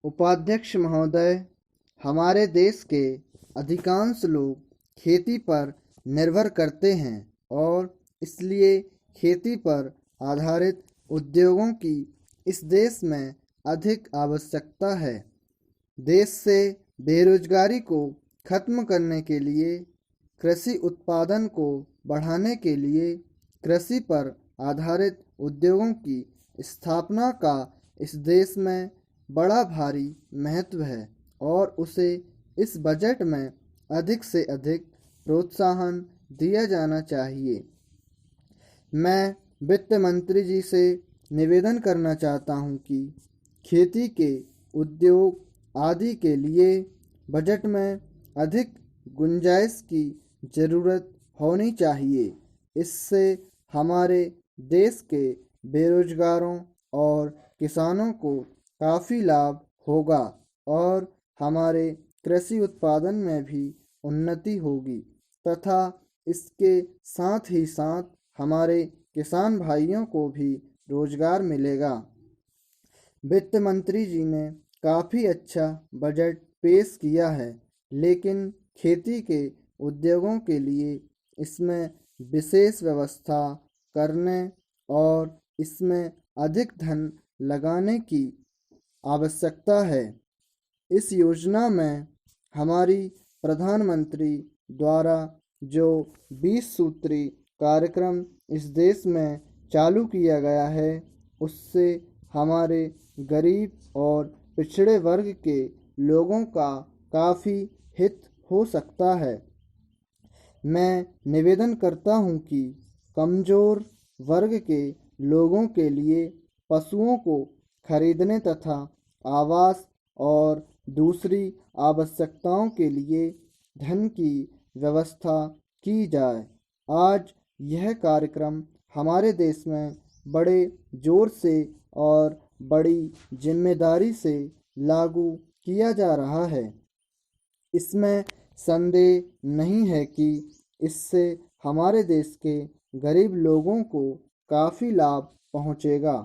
उपाध्यक्ष महोदय, हमारे देश के अधिकांश लोग खेती पर निर्भर करते हैं और इसलिए खेती पर आधारित उद्योगों की इस देश में अधिक आवश्यकता है। देश से बेरोजगारी को खत्म करने के लिए, कृषि उत्पादन को बढ़ाने के लिए कृषि पर आधारित उद्योगों की स्थापना का इस देश में बड़ा भारी महत्व है और उसे इस बजट में अधिक से अधिक प्रोत्साहन दिया जाना चाहिए। मैं वित्त मंत्री जी से निवेदन करना चाहता हूं कि खेती के उद्योग आदि के लिए बजट में अधिक गुंजाइश की ज़रूरत होनी चाहिए। इससे हमारे देश के बेरोजगारों और किसानों को काफ़ी लाभ होगा और हमारे कृषि उत्पादन में भी उन्नति होगी तथा इसके साथ ही साथ हमारे किसान भाइयों को भी रोजगार मिलेगा। वित्त मंत्री जी ने काफ़ी अच्छा बजट पेश किया है, लेकिन खेती के उद्योगों के लिए इसमें विशेष व्यवस्था करने और इसमें अधिक धन लगाने की आवश्यकता है। इस योजना में हमारी प्रधानमंत्री द्वारा जो 20 सूत्री कार्यक्रम इस देश में चालू किया गया है, उससे हमारे गरीब और पिछड़े वर्ग के लोगों का काफ़ी हित हो सकता है। मैं निवेदन करता हूं कि कमज़ोर वर्ग के लोगों के लिए पशुओं को खरीदने तथा आवास और दूसरी आवश्यकताओं के लिए धन की व्यवस्था की जाए। आज यह कार्यक्रम हमारे देश में बड़े जोर से और बड़ी जिम्मेदारी से लागू किया जा रहा है। इसमें संदेह नहीं है कि इससे हमारे देश के गरीब लोगों को काफ़ी लाभ पहुँचेगा।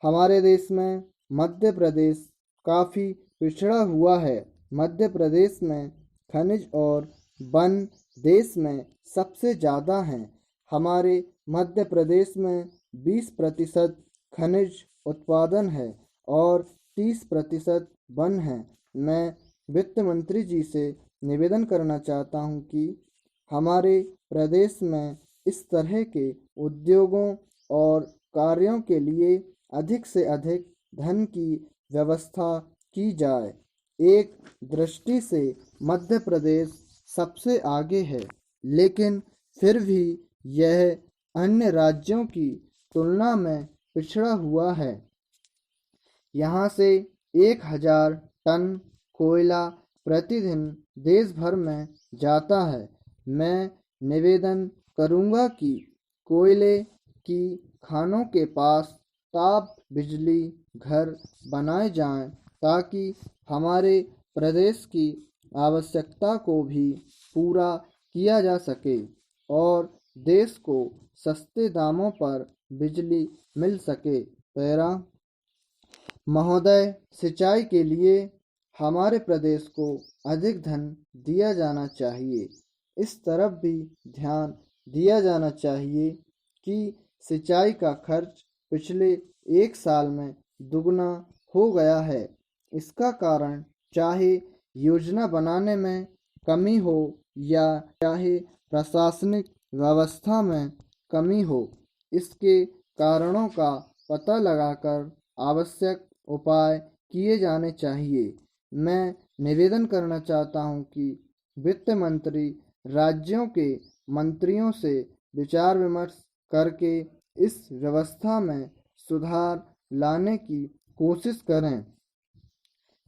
हमारे देश में मध्य प्रदेश काफ़ी पिछड़ा हुआ है। मध्य प्रदेश में खनिज और वन देश में सबसे ज़्यादा हैं। हमारे मध्य प्रदेश में 20% खनिज उत्पादन है और 30% वन है। मैं वित्त मंत्री जी से निवेदन करना चाहता हूं कि हमारे प्रदेश में इस तरह के उद्योगों और कार्यों के लिए अधिक से अधिक धन की व्यवस्था की जाए। एक दृष्टि से मध्य प्रदेश सबसे आगे है, लेकिन फिर भी यह अन्य राज्यों की तुलना में पिछड़ा हुआ है। यहाँ से 1000 टन कोयला प्रतिदिन देश भर में जाता है। मैं निवेदन करूँगा कि कोयले की खानों के पास ताप बिजली घर बनाए जाएं ताकि हमारे प्रदेश की आवश्यकता को भी पूरा किया जा सके और देश को सस्ते दामों पर बिजली मिल सके। महोदय, सिंचाई के लिए हमारे प्रदेश को अधिक धन दिया जाना चाहिए। इस तरफ भी ध्यान दिया जाना चाहिए कि सिंचाई का खर्च पिछले 1 साल में दुगना हो गया है। इसका कारण चाहे योजना बनाने में कमी हो या चाहे प्रशासनिक व्यवस्था में कमी हो, इसके कारणों का पता लगाकर आवश्यक उपाय किए जाने चाहिए। मैं निवेदन करना चाहता हूं कि वित्त मंत्री राज्यों के मंत्रियों से विचार विमर्श करके इस व्यवस्था में सुधार लाने की कोशिश करें।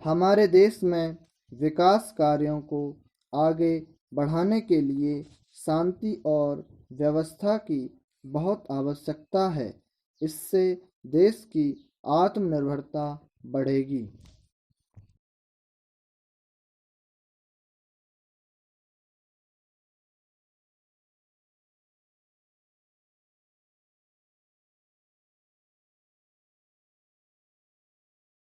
हमारे देश में विकास कार्यों को आगे बढ़ाने के लिए शांति और व्यवस्था की बहुत आवश्यकता है। इससे देश की आत्मनिर्भरता बढ़ेगी।